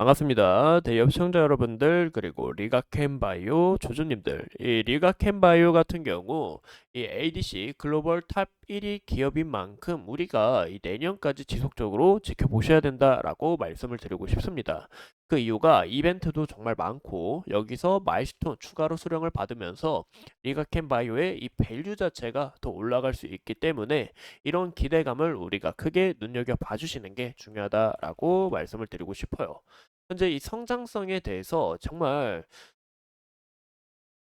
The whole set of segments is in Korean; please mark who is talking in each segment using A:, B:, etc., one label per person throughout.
A: 반갑습니다. 대기업 시청자 여러분들 그리고 리가캠바이오 조주님들 이 리가캠바이오 같은 경우 이 ADC 글로벌 탑 1위 기업인 만큼 우리가 이 내년까지 지속적으로 지켜보셔야 된다라고 말씀을 드리고 싶습니다. 그 이유가 이벤트도 정말 많고 여기서 마일스톤 추가로 수령을 받으면서 리가캠바이오의 이 밸류 자체가 더 올라갈 수 있기 때문에 이런 기대감을 우리가 크게 눈여겨봐 주시는 게 중요하다라고 말씀을 드리고 싶어요. 현재 이 성장성에 대해서 정말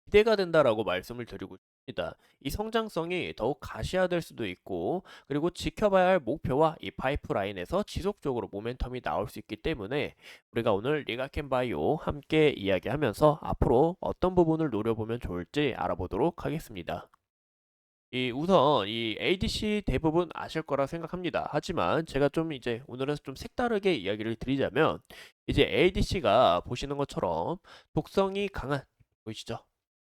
A: 기대가 된다라고 말씀을 드리고 싶습니다. 이 성장성이 더욱 가시화될 수도 있고, 그리고 지켜봐야 할 목표와 이 파이프라인에서 지속적으로 모멘텀이 나올 수 있기 때문에 우리가 오늘 리가켄바이오 함께 이야기하면서 앞으로 어떤 부분을 노려보면 좋을지 알아보도록 하겠습니다. 이 우선 이 ADC 대부분 아실 거라 생각합니다. 하지만 제가 좀 이제 오늘은 좀 색다르게 이야기를 드리자면 이제 ADC가 보시는 것처럼 독성이 강한 보이시죠?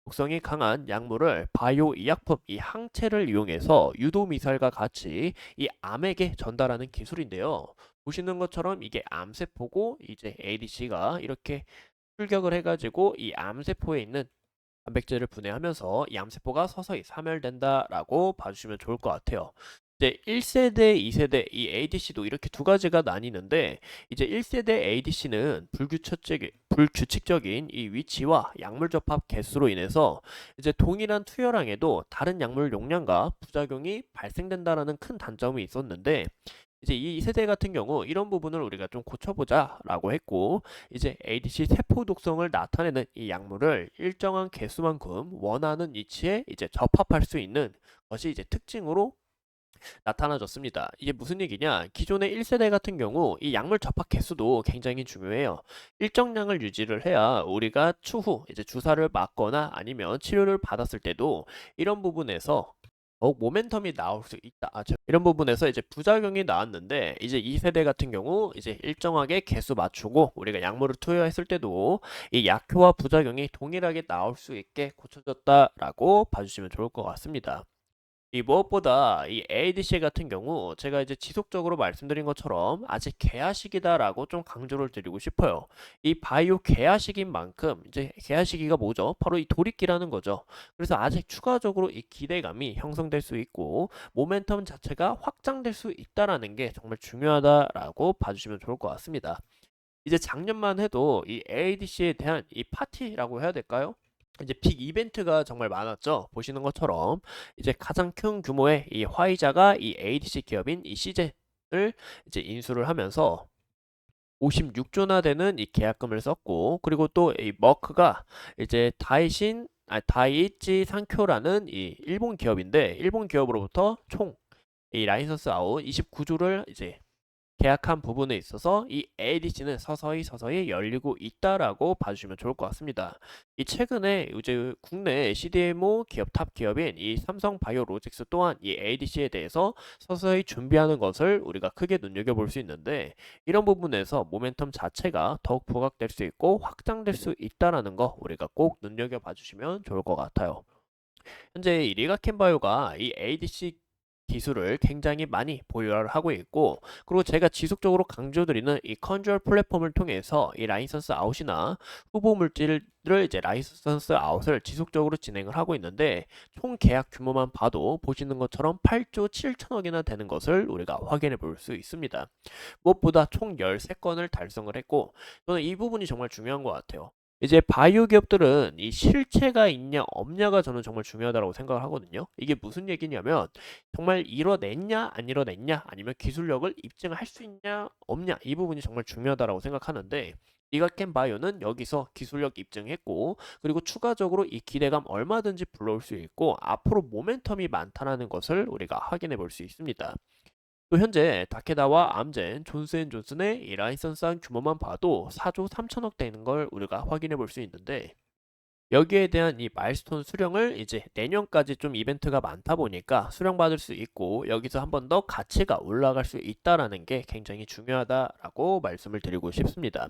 A: 독성이 강한 약물을 바이오 의약품 이 항체를 이용해서 유도 미사일과 같이 이 암에게 전달하는 기술인데요. 보시는 것처럼 이게 암세포고 이제 ADC가 이렇게 출격을 해가지고 이 암세포에 있는 단백질을 분해하면서 이 암세포가 서서히 사멸된다라고 봐주시면 좋을 것 같아요. 이제 1세대, 2세대 이 ADC도 이렇게 두 가지가 나뉘는데 이제 1세대 ADC는 불규칙적인 이 위치와 약물 접합 개수로 인해서 이제 동일한 투여량에도 다른 약물 용량과 부작용이 발생된다라는 큰 단점이 있었는데 이제 이 세대 같은 경우 이런 부분을 우리가 좀 고쳐보자라고 했고 이제 ADC 세포 독성을 나타내는 이 약물을 일정한 개수만큼 원하는 위치에 이제 접합할 수 있는 것이 이제 특징으로 나타나졌습니다. 이게 무슨 얘기냐? 기존의 1세대 같은 경우 이 약물 접합 개수도 굉장히 중요해요. 일정량을 유지를 해야 우리가 추후 이제 주사를 맞거나 아니면 치료를 받았을 때도 이런 부분에서 더욱 모멘텀이 나올 수 있다. 이런 부분에서 이제 부작용이 나왔는데 이제 2세대 같은 경우 이제 일정하게 개수 맞추고 우리가 약물을 투여했을 때도 이 약효와 부작용이 동일하게 나올 수 있게 고쳐졌다라고 봐주시면 좋을 것 같습니다. 이 무엇보다 이 ADC 같은 경우 제가 이제 지속적으로 말씀드린 것처럼 아직 개화 시기다라고 좀 강조를 드리고 싶어요. 이 바이오 개화 시기인 만큼 이제 개화 시기가 뭐죠? 바로 이 돌입기라는 거죠. 그래서 아직 추가적으로 이 기대감이 형성될 수 있고 모멘텀 자체가 확장될 수 있다라는 게 정말 중요하다라고 봐주시면 좋을 것 같습니다. 이제 작년만 해도 이 ADC에 대한 이 파티라고 해야 될까요? 이제 빅 이벤트가 정말 많았죠. 보시는 것처럼 이제 가장 큰 규모의 이 화이자가 이 ADC 기업인 이 시젠을 이제 인수를 하면서 56조나 되는 이 계약금을 썼고 그리고 또 이 머크가 이제 다이이치 상쿄라는 이 일본 기업인데 일본 기업으로부터 총 이 라이선스 아웃 29조를 이제 계약한 부분에 있어서 이 ADC는 서서히 열리고 있다라고 봐주시면 좋을 것 같습니다. 이 최근에 이제 국내 CDMO 기업 탑 기업인 이 삼성바이오로직스 또한 이 ADC에 대해서 서서히 준비하는 것을 우리가 크게 눈여겨볼 수 있는데 이런 부분에서 모멘텀 자체가 더욱 부각될 수 있고 확장될 수 있다라는 거 우리가 꼭 눈여겨봐 주시면 좋을 것 같아요. 현재 이 리가켄바이오가 이 ADC 기술을 굉장히 많이 보유를 하고 있고 그리고 제가 지속적으로 강조드리는 이 컨트롤 플랫폼을 통해서 이 라이선스 아웃이나 후보 물질을 이제 라이선스 아웃을 지속적으로 진행을 하고 있는데 총 계약 규모만 봐도 보시는 것처럼 8조 7천억이나 되는 것을 우리가 확인해 볼 수 있습니다. 무엇보다 총 13건을 달성을 했고 저는 이 부분이 정말 중요한 것 같아요. 이제 바이오 기업들은 이 실체가 있냐 없냐가 저는 정말 중요하다고 생각을 하거든요. 이게 무슨 얘기냐면 정말 이뤄냈냐 안 이뤄냈냐 아니면 기술력을 입증할 수 있냐 없냐 이 부분이 정말 중요하다고 생각하는데 리가켄 바이오는 여기서 기술력 입증했고 그리고 추가적으로 이 기대감 얼마든지 불러올 수 있고 앞으로 모멘텀이 많다는 것을 우리가 확인해 볼 수 있습니다. 또 현재 다케다와 암젠, 존스앤존슨의 이 라이선스한 규모만 봐도 4조 3천억 되는 걸 우리가 확인해 볼 수 있는데 여기에 대한 이 마일스톤 수령을 이제 내년까지 좀 이벤트가 많다 보니까 수령받을 수 있고 여기서 한 번 더 가치가 올라갈 수 있다라는 게 굉장히 중요하다라고 말씀을 드리고 싶습니다.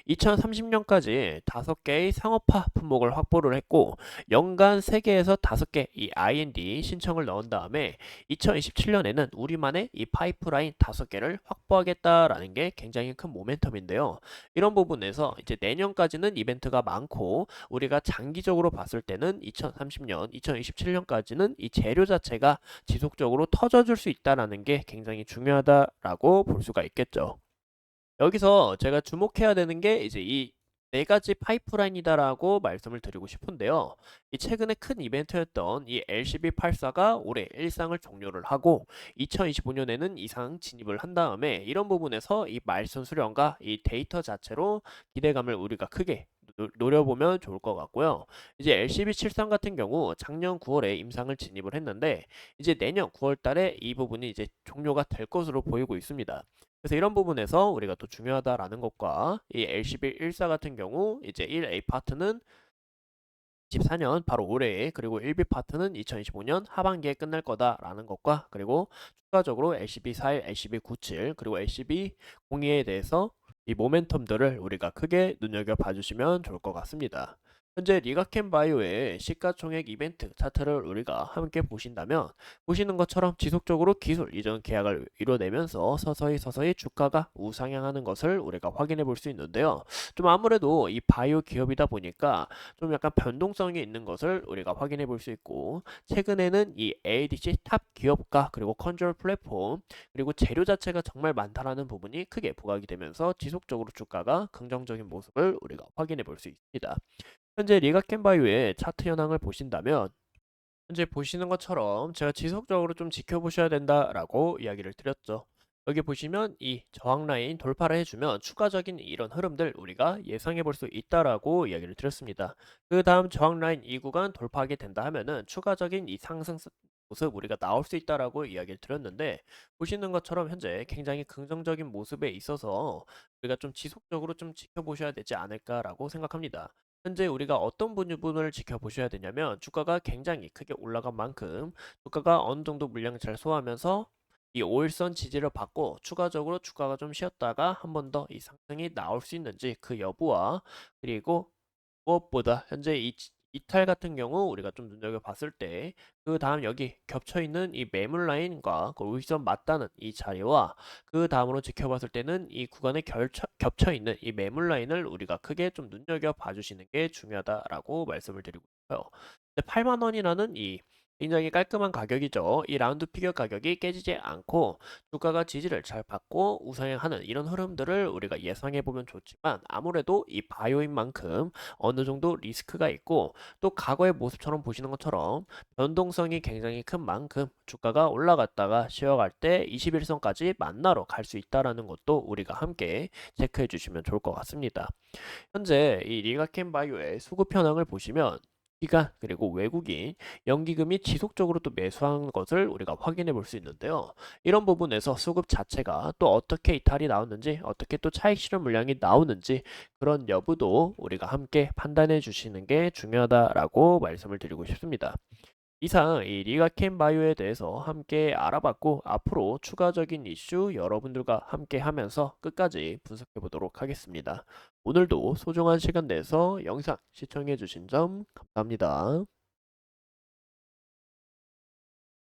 A: 2030년까지 5개의 상업화 품목을 확보를 했고 연간 3개에서 5개 이 IND 신청을 넣은 다음에 2027년에는 우리만의 이 파이프라인 5개를 확보하겠다라는 게 굉장히 큰 모멘텀인데요. 이런 부분에서 이제 내년까지는 이벤트가 많고 우리가 장기적으로 봤을 때는 2030년, 2027년까지는 이 재료 자체가 지속적으로 터져줄 수 있다는 게 굉장히 중요하다라고 볼 수가 있겠죠. 여기서 제가 주목해야 되는 게 이제 이 네 가지 파이프라인이다라고 말씀을 드리고 싶은데요. 이 최근에 큰 이벤트였던 이 LCB84가 올해 일상을 종료를 하고 2025년에는 이상 진입을 한 다음에 이런 부분에서 이 말선 수령과 이 데이터 자체로 기대감을 우리가 크게 노려보면 좋을 것 같고요. 이제 LCB73 같은 경우 작년 9월에 임상을 진입을 했는데 이제 내년 9월 달에 이 부분이 이제 종료가 될 것으로 보이고 있습니다. 그래서 이런 부분에서 우리가 또 중요하다라는 것과 이 LCB14 같은 경우 이제 1A 파트는 24년 바로 올해에 그리고 1B 파트는 2025년 하반기에 끝날 거다라는 것과 그리고 추가적으로 LCB41, LCB97 그리고 LCB02에 대해서 이 모멘텀들을 우리가 크게 눈여겨봐 주시면 좋을 것 같습니다. 현재 리가켄 바이오의 시가총액 이벤트 차트를 우리가 함께 보신다면 보시는 것처럼 지속적으로 기술 이전 계약을 이뤄내면서 서서히 주가가 우상향하는 것을 우리가 확인해 볼 수 있는데요. 좀 아무래도 이 바이오 기업이다 보니까 좀 약간 변동성이 있는 것을 우리가 확인해 볼 수 있고 최근에는 이 ADC 탑 기업가 그리고 컨트롤 플랫폼 그리고 재료 자체가 정말 많다라는 부분이 크게 부각이 되면서 지속적으로 주가가 긍정적인 모습을 우리가 확인해 볼 수 있습니다. 현재 리가켄바이오의 차트 현황을 보신다면 현재 보시는 것처럼 제가 지속적으로 좀 지켜보셔야 된다라고 이야기를 드렸죠. 여기 보시면 이 저항 라인 돌파를 해주면 추가적인 이런 흐름들 우리가 예상해 볼 수 있다라고 이야기를 드렸습니다. 그 다음 저항 라인 이 구간 돌파하게 된다 하면은 추가적인 이 상승 모습 우리가 나올 수 있다라고 이야기를 드렸는데 보시는 것처럼 현재 굉장히 긍정적인 모습에 있어서 우리가 좀 지속적으로 좀 지켜보셔야 되지 않을까라고 생각합니다. 현재 우리가 어떤 부분을 지켜보셔야 되냐면 주가가 굉장히 크게 올라간 만큼 주가가 어느 정도 물량을 잘 소화하면서 이 5일선 지지를 받고 추가적으로 주가가 좀 쉬었다가 한 번 더 이 상승이 나올 수 있는지 그 여부와 그리고 무엇보다 현재 이 이탈 같은 경우 우리가 좀 눈여겨봤을 때 그 다음 여기 겹쳐있는 이 매물 라인과 그 우익선 맞닿는 이 자리와 그 다음으로 지켜봤을 때는 이 구간에 겹쳐있는 이 매물 라인을 우리가 크게 좀 눈여겨봐 주시는 게 중요하다라고 말씀을 드리고 싶어요. 8만 원이라는 이 굉장히 깔끔한 가격이죠. 이 라운드 피겨 가격이 깨지지 않고 주가가 지지를 잘 받고 우상향하는 이런 흐름들을 우리가 예상해 보면 좋지만 아무래도 이 바이오인 만큼 어느 정도 리스크가 있고 또 과거의 모습처럼 보시는 것처럼 변동성이 굉장히 큰 만큼 주가가 올라갔다가 쉬어갈 때 21선까지 만나러 갈 수 있다라는 것도 우리가 함께 체크해 주시면 좋을 것 같습니다. 현재 이 리가켄 바이오의 수급 현황을 보시면 기관 그리고 외국인 연기금이 지속적으로 또 매수하는 것을 우리가 확인해 볼 수 있는데요. 이런 부분에서 수급 자체가 또 어떻게 이탈이 나오는지 어떻게 또 차익 실현 물량이 나오는지 그런 여부도 우리가 함께 판단해 주시는 게 중요하다라고 말씀을 드리고 싶습니다. 이상 이 리가켄 바이오에 대해서 함께 알아봤고 앞으로 추가적인 이슈 여러분들과 함께 하면서 끝까지 분석해 보도록 하겠습니다. 오늘도 소중한 시간 내서 영상 시청해 주신 점 감사합니다.